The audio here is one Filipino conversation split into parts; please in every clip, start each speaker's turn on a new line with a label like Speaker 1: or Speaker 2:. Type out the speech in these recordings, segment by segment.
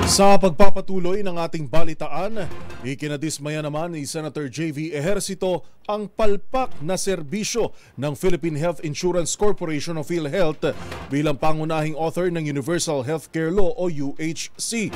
Speaker 1: Sa pagpapatuloy ng ating balitaan, ikinadismaya naman ni Senator J.V. Ejercito ang palpak na serbisyo ng Philippine Health Insurance Corporation o PhilHealth bilang pangunahing author ng Universal Healthcare Law o UHC.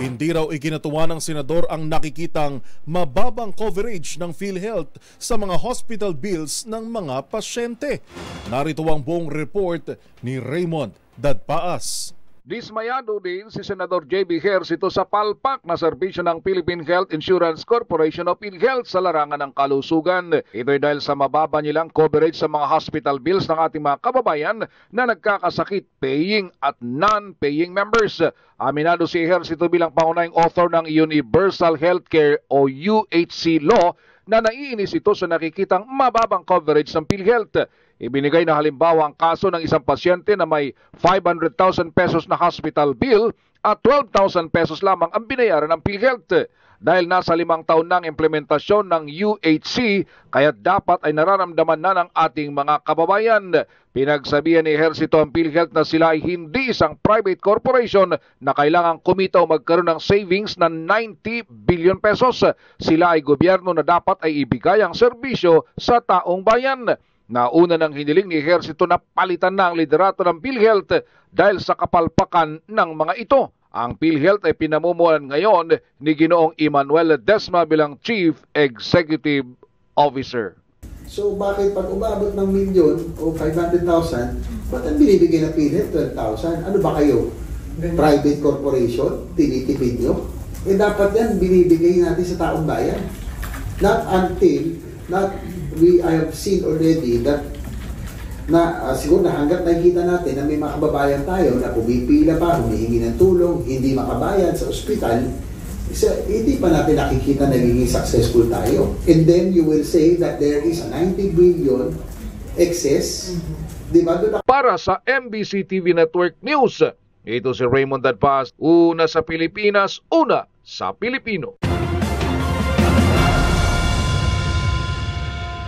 Speaker 1: Hindi raw ikinatuwa ng senador ang nakikitang mababang coverage ng PhilHealth sa mga hospital bills ng mga pasyente. Narito ang buong report ni Raymond Dadpaas.
Speaker 2: Dismayado din si Senador J.B. Ejercito sa palpak na serbisyo ng Philippine Health Insurance Corporation o PhilHealth sa larangan ng kalusugan. Ito'y dahil sa mababa nilang coverage sa mga hospital bills ng ating mga kababayan na nagkakasakit, paying at non-paying members. Aminado si Ejercito bilang pangunahing author ng Universal Healthcare o UHC Law na naiinis ito sa nakikitang mababang coverage ng PhilHealth. Ibinigay na halimbawa ang kaso ng isang pasyente na may 500,000 pesos na hospital bill at 12,000 pesos lamang ang binayaran ng PhilHealth. Dahil nasa 5 taon na ang implementasyon ng UHC, kaya dapat ay nararamdaman na ng ating mga kababayan. Pinagsabihan ni Ejercito ang PhilHealth na sila ay hindi isang private corporation na kailangang kumita o magkaroon ng savings na 90 billion pesos. Sila ay gobyerno na dapat ay ibigay ang serbisyo sa taong bayan. Nauna ng hiniling ni Ejercito na palitan na ang liderato ng PhilHealth dahil sa kapalpakan ng mga ito. Ang PhilHealth ay pinamumulan ngayon ni Ginoong Emmanuel Ledesma bilang Chief Executive Officer.
Speaker 3: So bakit pag umabot ng milyon o 500,000, ba't ang binibigay ng PhilHealth 12,000? Ano ba kayo? Private corporation? Tinitipid nyo? Eh dapat yan binibigay natin sa taong bayan. Not until I have seen already that siguro na hanggat nakikita natin na may mga kababayan tayo na pumipila pa, humihingi ng tulong, hindi makabayad sa ospital, hindi pa natin nakikita nagiging successful tayo. And then you will say that there is a 90 billion excess. Diba?
Speaker 2: Para sa MBC TV Network News, ito si Raymond Dadpaas, una sa Pilipinas, una sa Pilipino.